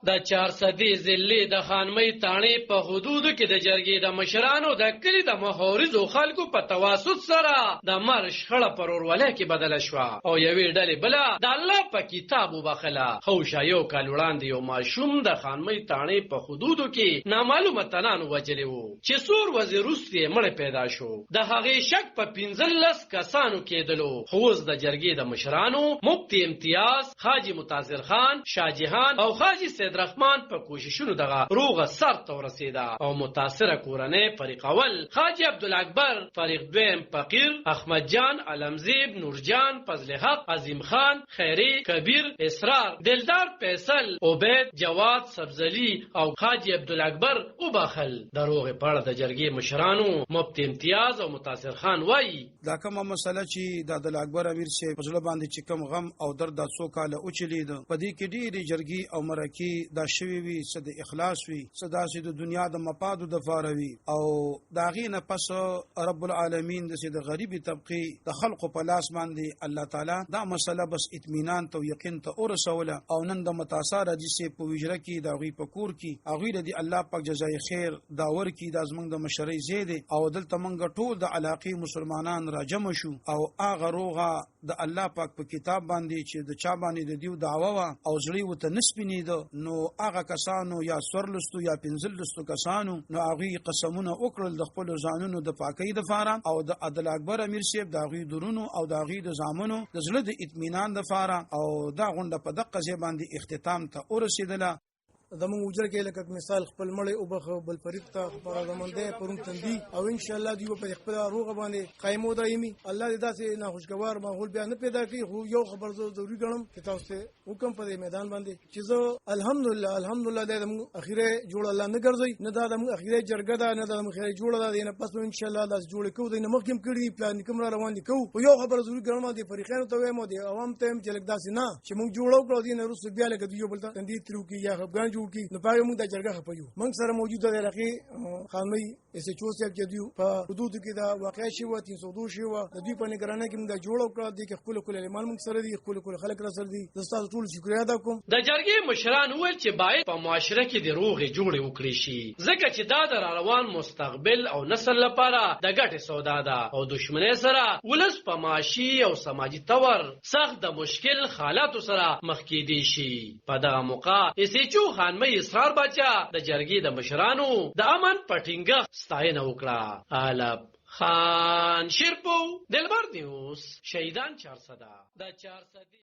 د 400 ضلع د خانمۍ تاڼې په حدودو کې د جرګې د مشرانو د کلي د محورزو خلکو په تواسط سره د مر شخړه پر ورولۍ کې بدله شوه او یوې ډلې بله د الله په کتاب وبخله. خوشه یو کال وړاندې یو ماشوم د خانمۍ تاڼې په حدودو کې نامعلومه تنانو وجلی وو چې څور ورځې وروسته یې مړی پیدا شو. د هغې شک په 15 کسانو کېدلو. خو اوس د جرګې د مشرانو مفتي امتیاز، حاجي متاثر خان، شاه جهان او حاجي سید رحمان په کوششونو دغه روغه سر ته ورسېده او متاثره کورنۍ فریق اول حاجي عبدالاکبر، فریق دویم فقیر، احمد جان، علمزیب، نورجان، فضل حق، عظیم خان، خیری، کبیر، اسرار، دلدار، فیصل، عبید، جواد، سبزلی او حاجي عبدالاکبر وبخل. د روغې په اړه د جرګې مشرانو مفتي امتیاز او متاثر خان وایي دا کومه مسله چې د عبدالاکبر امیر صاحب په زړه باندې چې کوم غم او درد د څو کاله اوچلید، په دې کې ډېرې جرګې او مرکې دا شوي وي، څه د اخلاص وي، څه داسې د دنیا د مفادو دپاره وي، او د هغې نه پس رب العالمین داسې د غریبې طبقې د خلقو په لاس باندې الله تعالی دا مسله بس اطمینان ته او یقین ته ورسوله. او نن د متاثر حاجي صاحب په وجره کې د هغوی په کور کې هغوی د الله پاک جزای خیر دا ورکړي. دا زموږ د مشرۍ ځای دی او دلته موږ ټول د علاقې مسلمانان راجمع شو او هغه روغه د الله پاک په کتاب باندې چې د چا باندې د دیو دعوه وه او زړه یې ورته نه سپینېده، نو هغه کسانو یا 14 یا 15 کسانو نو هغوی قسمونه وکړل د خپلو ځانونو د پاکۍ دپاره او د عبدالاکبر امیر صاحب د هغوی درونو او د هغوی د زامنو د زړه د اطمینان دپاره. او دا غونډه په دقه ځای باندې اختتام ته ورسېدله. زموږ وجر کې لکه مثال خپل مړی وبخه بل فریق ته پر زمونده پرون تندي او ان شاء الله دی په خپل روغه باندې قائمو دایمي. الله دې داسې ناخوشګوار ماحول بیا نه پیدا کړي. خو یو خبر ضروري ګڼم چې تاسو ته حکم په میدان باندې چې زه الحمدلله د اخیره جوړ الله نه ګرځي، نه دا د اخیره جرګه ده، نه د اخیره جوړ ده، نه پس ان شاء الله داس جوړ کوو، د مخکم کړي پلان کوم را روان دي کوو. یو خبر ضروري ګڼم د فریقانو ته وایم او د عوام ته چې لګ داسې نه چې موږ جوړو کړو دي نه روس بیا لګ دیو بل تندي ترو کې یا افغان جوړ کی نو پاره موږ د جرګه خپيو. موږ سره موجوده د علاقې خانمۍ اس ایچ او صاحب چې دی په حدود کې دا واقع شي و 302 شي و د دې په نگرانۍ کې موږ جوړ کړو د خپل ایمان موږ سره دي، خپل خلک را سره دي. تاسو ټول شکریا ادا کوم. د جرګې مشران وویل چې باید په معاشره کې د روغې جوړې وکړي شي، ځکه چې دا د روان مستقبل او نسل لپاره د ګټې سودا ده او دښمنۍ سره ولس په معاشي او سماجي تور سخت د مشکل حالاتو سره مخ کېدی شي. په دغه موقع اس ایچ او خانمۍ اسرار باچا د جرګې د مشرانو د امن پټینګه ستاینه وکړه. علب خان شیرپو، دلبر نیوز، شهیدان 400.